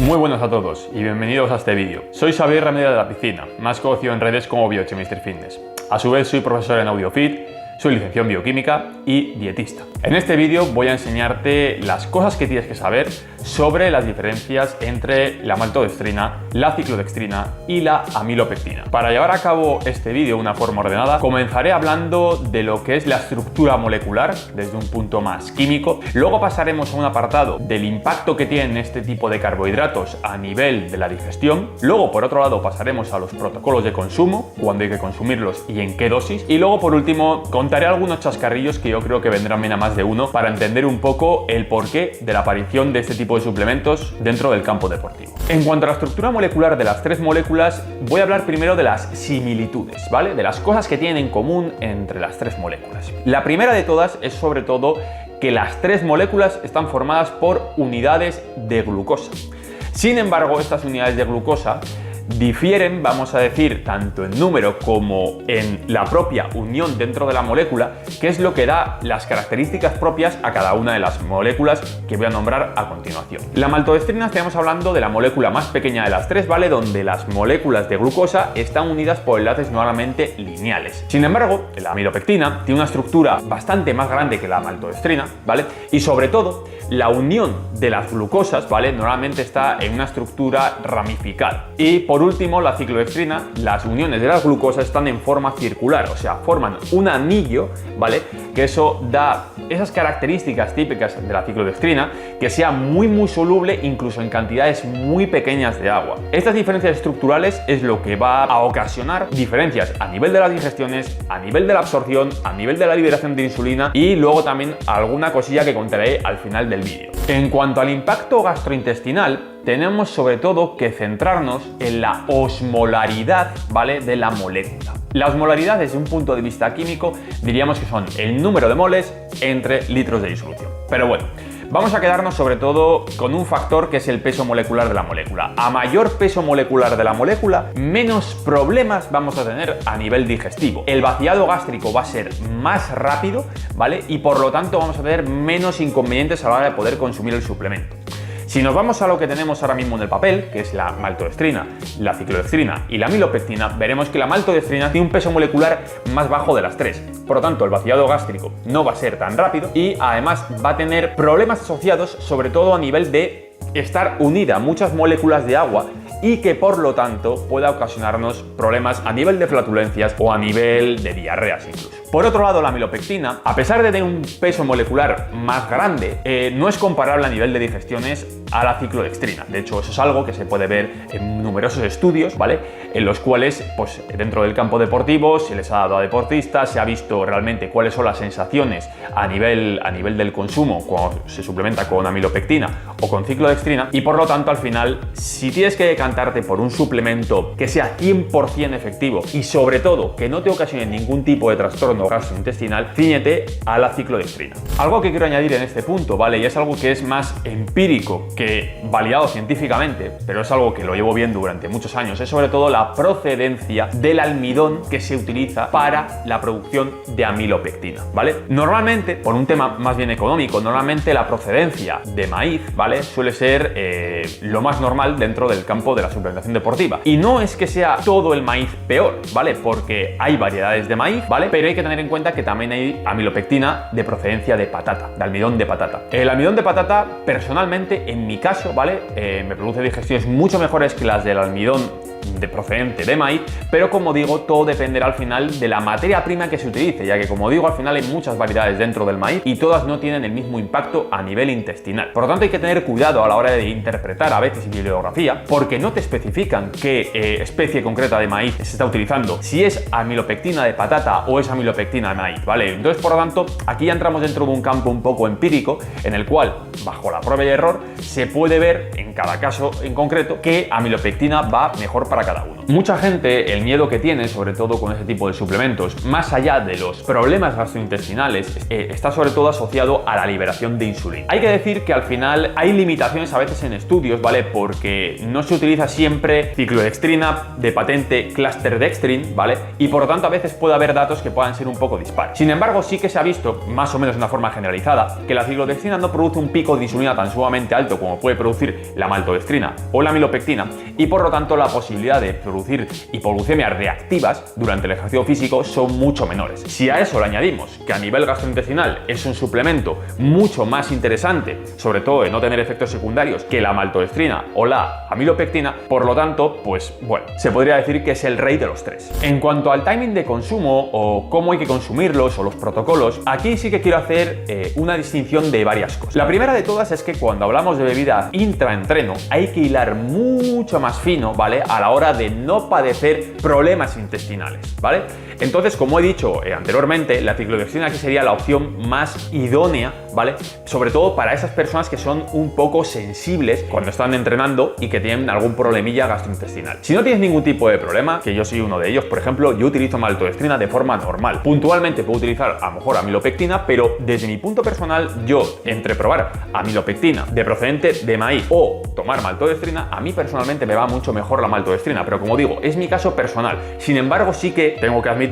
Muy buenas a todos y bienvenidos a este vídeo. Soy Xavier Remedio de la Piscina, más conocido en redes como Biochemistry Fitness. A su vez soy profesor en AudioFit, soy licenciado en bioquímica y dietista. En este vídeo voy a enseñarte las cosas que tienes que saber sobre las diferencias entre la maltodextrina, la ciclodextrina y la amilopectina. Para llevar a cabo este vídeo de una forma ordenada, comenzaré hablando de lo que es la estructura molecular desde un punto más químico. Luego pasaremos a un apartado del impacto que tienen este tipo de carbohidratos a nivel de la digestión. Luego, por otro lado, pasaremos a los protocolos de consumo, cuándo hay que consumirlos y en qué dosis. Y luego, por último, contaré algunos chascarrillos que yo creo que vendrán bien a más de uno para entender un poco el porqué de la aparición de este tipo de suplementos dentro del campo deportivo. En cuanto a la estructura molecular de las tres moléculas, voy a hablar primero de las similitudes, ¿vale? De las cosas que tienen en común entre las tres moléculas. La primera de todas es sobre todo que las tres moléculas están formadas por unidades de glucosa. Sin embargo, estas unidades de glucosa difieren, vamos a decir, tanto en número como en la propia unión dentro de la molécula, que es lo que da las características propias a cada una de las moléculas que voy a nombrar a continuación. La maltodextrina, estamos hablando de la molécula más pequeña de las tres, ¿vale? Donde las moléculas de glucosa están unidas por enlaces normalmente lineales. Sin embargo, la amilopectina tiene una estructura bastante más grande que la maltodextrina, ¿vale? Y sobre todo, la unión de las glucosas, ¿vale? Normalmente está en una estructura ramificada. Y por último, la ciclodextrina, las uniones de las glucosas están en forma circular, o sea, forman un anillo, ¿vale? Que eso da esas características típicas de la ciclodextrina, que sea muy soluble incluso en cantidades muy pequeñas de agua. Estas diferencias estructurales es lo que va a ocasionar diferencias a nivel de las digestiones, a nivel de la absorción, a nivel de la liberación de insulina y luego también alguna cosilla que contaré al final del vídeo. En cuanto al impacto gastrointestinal, tenemos sobre todo que centrarnos en la osmolaridad, ¿vale? De la molécula. La osmolaridad, desde un punto de vista químico, diríamos que son el número de moles entre litros de disolución. Pero bueno, vamos a quedarnos sobre todo con un factor que es el peso molecular de la molécula. A mayor peso molecular de la molécula, menos problemas vamos a tener a nivel digestivo. El vaciado gástrico va a ser más rápido, ¿vale? Y por lo tanto vamos a tener menos inconvenientes a la hora de poder consumir el suplemento. Si nos vamos a lo que tenemos ahora mismo en el papel, que es la maltodextrina, la ciclodextrina y la amilopectina, veremos que la maltodextrina tiene un peso molecular más bajo de las tres. Por lo tanto, el vaciado gástrico no va a ser tan rápido y además va a tener problemas asociados, sobre todo a nivel de estar unida a muchas moléculas de agua y que por lo tanto pueda ocasionarnos problemas a nivel de flatulencias o a nivel de diarreas incluso. Por otro lado, la amilopectina, a pesar de tener un peso molecular más grande, no es comparable a nivel de digestiones a la ciclodextrina. De hecho, eso es algo que se puede ver en numerosos estudios, ¿vale? En los cuales, pues dentro del campo deportivo, se les ha dado a deportistas, se ha visto realmente cuáles son las sensaciones a nivel del consumo cuando se suplementa con amilopectina o con ciclodextrina y por lo tanto, al final, si tienes que decantarte por un suplemento que sea 100% efectivo y sobre todo que no te ocasione ningún tipo de trastorno gastrointestinal, cíñete a la ciclodextrina. Algo que quiero añadir en este punto, ¿vale? Y es algo que es más empírico que validado científicamente, pero es algo que lo llevo viendo durante muchos años, es sobre todo la procedencia del almidón que se utiliza para la producción de amilopectina, ¿vale? Normalmente, por un tema más bien económico, normalmente la procedencia de maíz, ¿vale? Suele ser lo más normal dentro del campo de la suplementación deportiva. Y no es que sea todo el maíz peor, ¿vale? Porque hay variedades de maíz, ¿vale? Pero hay que tener en cuenta que también hay amilopectina de procedencia de patata, de almidón de patata. El almidón de patata, personalmente, en mi caso, ¿vale? Me produce digestiones mucho mejores que las del almidón procedente de maíz, pero como digo, todo dependerá al final de la materia prima que se utilice, ya que como digo, al final hay muchas variedades dentro del maíz y todas no tienen el mismo impacto a nivel intestinal. Por lo tanto, hay que tener cuidado a la hora de interpretar a veces bibliografía, porque no te especifican qué especie concreta de maíz se está utilizando, si es amilopectina de patata o es amilopectina de maíz, ¿vale? Entonces, por lo tanto, aquí ya entramos dentro de un campo un poco empírico, en el cual, bajo la prueba y error, se puede ver en cada caso en concreto qué amilopectina va mejor para para cada uno. Mucha gente, el miedo que tiene, sobre todo con ese tipo de suplementos, más allá de los problemas gastrointestinales, está sobre todo asociado a la liberación de insulina. Hay que decir que al final hay limitaciones a veces en estudios, ¿vale? Porque no se utiliza siempre ciclodextrina de patente Cluster Dextrin, ¿vale? Y por lo tanto a veces puede haber datos que puedan ser un poco dispares. Sin embargo, sí que se ha visto, más o menos de una forma generalizada, que la ciclodextrina no produce un pico de insulina tan sumamente alto como puede producir la maltodextrina o la amilopectina, y por lo tanto la posibilidad de producir hipoglucemias reactivas durante el ejercicio físico son mucho menores. Si a eso le añadimos que a nivel gastrointestinal es un suplemento mucho más interesante, sobre todo de no tener efectos secundarios, que la maltodextrina o la amilopectina, por lo tanto, pues bueno, se podría decir que es el rey de los tres. En cuanto al timing de consumo o cómo hay que consumirlos o los protocolos, aquí sí que quiero hacer una distinción de varias cosas. La primera de todas es que cuando hablamos de bebida intraentreno hay que hilar mucho más fino, ¿vale? A la hora de no padecer problemas intestinales, ¿vale? Entonces, como he dicho anteriormente, la ciclodextrina aquí sería la opción más idónea, ¿vale? Sobre todo para esas personas que son un poco sensibles cuando están entrenando y que tienen algún problemilla gastrointestinal. Si no tienes ningún tipo de problema, que yo soy uno de ellos, por ejemplo, yo utilizo maltodextrina de forma normal. Puntualmente puedo utilizar a lo mejor amilopectina, pero desde mi punto personal, yo entre probar amilopectina de procedente de maíz o tomar maltodextrina, a mí personalmente me va mucho mejor la maltodextrina, pero como digo, es mi caso personal. Sin embargo, sí que tengo que admitir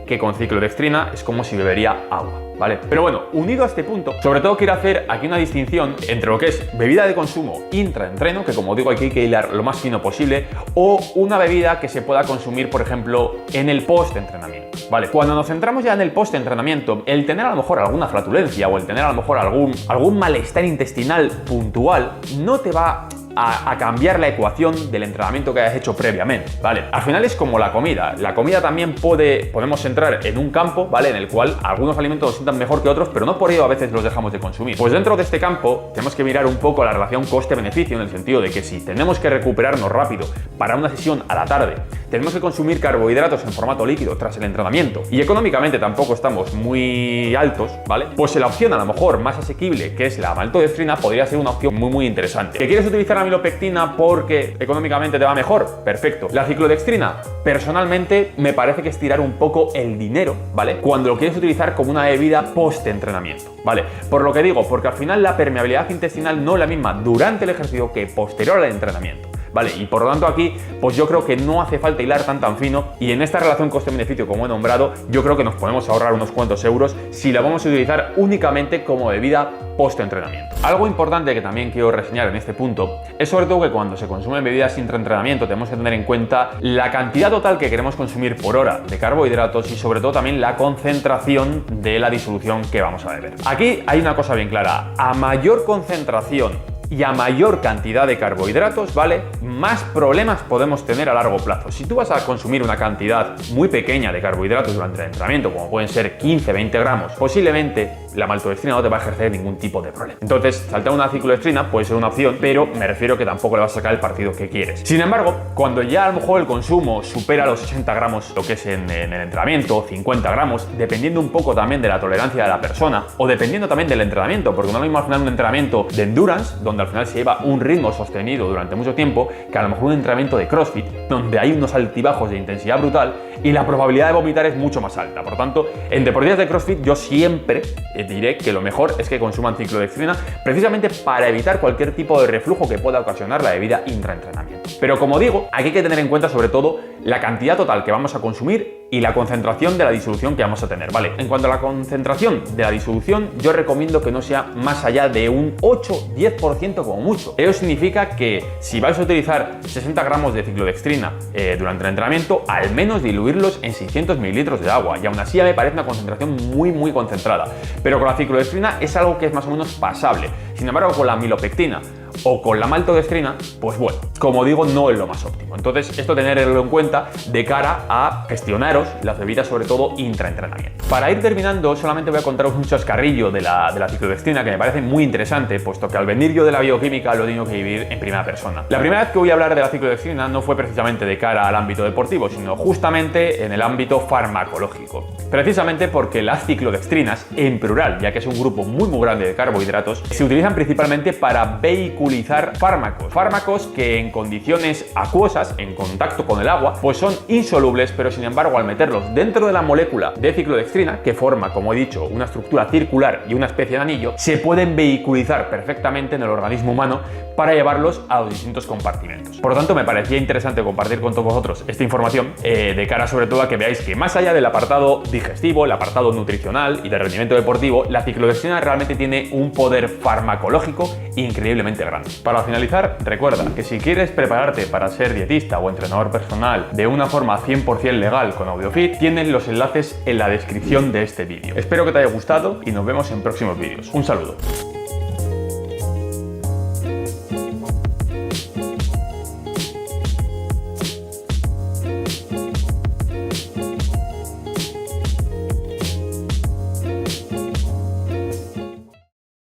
que con ciclodextrina es como si bebería agua, ¿vale? Pero bueno, unido a este punto, sobre todo quiero hacer aquí una distinción entre lo que es bebida de consumo intraentreno, que como digo hay que hilar lo más fino posible, o una bebida que se pueda consumir, por ejemplo, en el post-entrenamiento, ¿vale? Cuando nos centramos ya en el post-entrenamiento, el tener a lo mejor alguna flatulencia o el tener a lo mejor algún malestar intestinal puntual no te va a cambiar la ecuación del entrenamiento que hayas hecho previamente, ¿vale? Al final es como la comida. La comida también podemos entrar en un campo, ¿vale? En el cual algunos alimentos nos sientan mejor que otros, pero no por ello a veces los dejamos de consumir. Pues dentro de este campo tenemos que mirar un poco la relación coste-beneficio, en el sentido de que si tenemos que recuperarnos rápido para una sesión a la tarde, tenemos que consumir carbohidratos en formato líquido tras el entrenamiento y económicamente tampoco estamos muy altos, ¿vale? Pues la opción a lo mejor más asequible, que es la maltodextrina, podría ser una opción muy interesante. ¿Que quieres utilizar amilopectina porque económicamente te va mejor? Perfecto. La ciclodextrina, personalmente, me parece que es tirar un poco el dinero, ¿vale? Cuando lo quieres utilizar como una bebida post-entrenamiento, ¿vale? Por lo que digo, porque al final la permeabilidad intestinal no es la misma durante el ejercicio que posterior al entrenamiento, ¿vale? Y por lo tanto aquí, pues yo creo que no hace falta hilar tan fino, y en esta relación coste-beneficio, como he nombrado, yo creo que nos podemos ahorrar unos cuantos euros si la vamos a utilizar únicamente como bebida post-entrenamiento. Algo importante que también quiero reseñar en este punto es sobre todo que cuando se consumen bebidas intraentrenamiento tenemos que tener en cuenta la cantidad total que queremos consumir por hora de carbohidratos y sobre todo también la concentración de la disolución que vamos a beber. Aquí hay una cosa bien clara: a mayor concentración y a mayor cantidad de carbohidratos, ¿vale?, más problemas podemos tener a largo plazo. Si tú vas a consumir una cantidad muy pequeña de carbohidratos durante el entrenamiento, como pueden ser 15-20 gramos, posiblemente la maltodextrina no te va a ejercer ningún tipo de problema. Entonces, saltar una ciclodextrina puede ser una opción, pero me refiero que tampoco le vas a sacar el partido que quieres. Sin embargo, cuando ya a lo mejor el consumo supera los 80 gramos, lo que es en el entrenamiento, 50 gramos, dependiendo un poco también de la tolerancia de la persona, o dependiendo también del entrenamiento, porque no es lo mismo al final un entrenamiento de endurance, donde al final se lleva un ritmo sostenido durante mucho tiempo, que a lo mejor un entrenamiento de CrossFit, donde hay unos altibajos de intensidad brutal y la probabilidad de vomitar es mucho más alta. Por tanto, en deportistas de CrossFit yo siempre diré que lo mejor es que consuman ciclodextrina, precisamente para evitar cualquier tipo de reflujo que pueda ocasionar la bebida intraentrenamiento. Pero como digo, aquí hay que tener en cuenta sobre todo la cantidad total que vamos a consumir y la concentración de la disolución que vamos a tener, ¿vale? En cuanto a la concentración de la disolución, yo recomiendo que no sea más allá de un 8-10% como mucho. Ello significa que si vais a utilizar 60 gramos de ciclodextrina durante el entrenamiento, al menos diluirlos en 600 mililitros de agua, y aún así ya me parece una concentración muy concentrada. Pero con la ciclodextrina es algo que es más o menos pasable. Sin embargo, con la amilopectina o con la maltodextrina, pues bueno, como digo, no es lo más óptimo. Entonces, esto tenerlo en cuenta de cara a gestionaros las bebidas, sobre todo intraentrenamiento. Para ir terminando, solamente voy a contaros un chascarrillo de la ciclodextrina que me parece muy interesante, puesto que al venir yo de la bioquímica lo he tenido que vivir en primera persona. La primera vez que voy a hablar de la ciclodextrina no fue precisamente de cara al ámbito deportivo, sino justamente en el ámbito farmacológico. Precisamente porque las ciclodextrinas, en plural, ya que es un grupo muy grande de carbohidratos, se utilizan principalmente para vehiculizar utilizar fármacos que en condiciones acuosas, en contacto con el agua, pues son insolubles, pero sin embargo al meterlos dentro de la molécula de ciclodextrina, que forma, como he dicho, una estructura circular y una especie de anillo, se pueden vehiculizar perfectamente en el organismo humano para llevarlos a los distintos compartimentos. Por lo tanto, me parecía interesante compartir con todos vosotros esta información de cara sobre todo a que veáis que más allá del apartado digestivo, el apartado nutricional y de rendimiento deportivo, la ciclodextrina realmente tiene un poder farmacológico increíblemente grande. Para finalizar, recuerda que si quieres prepararte para ser dietista o entrenador personal de una forma 100% legal con AudioFit, tienes los enlaces en la descripción de este vídeo. Espero que te haya gustado y nos vemos en próximos vídeos. Un saludo.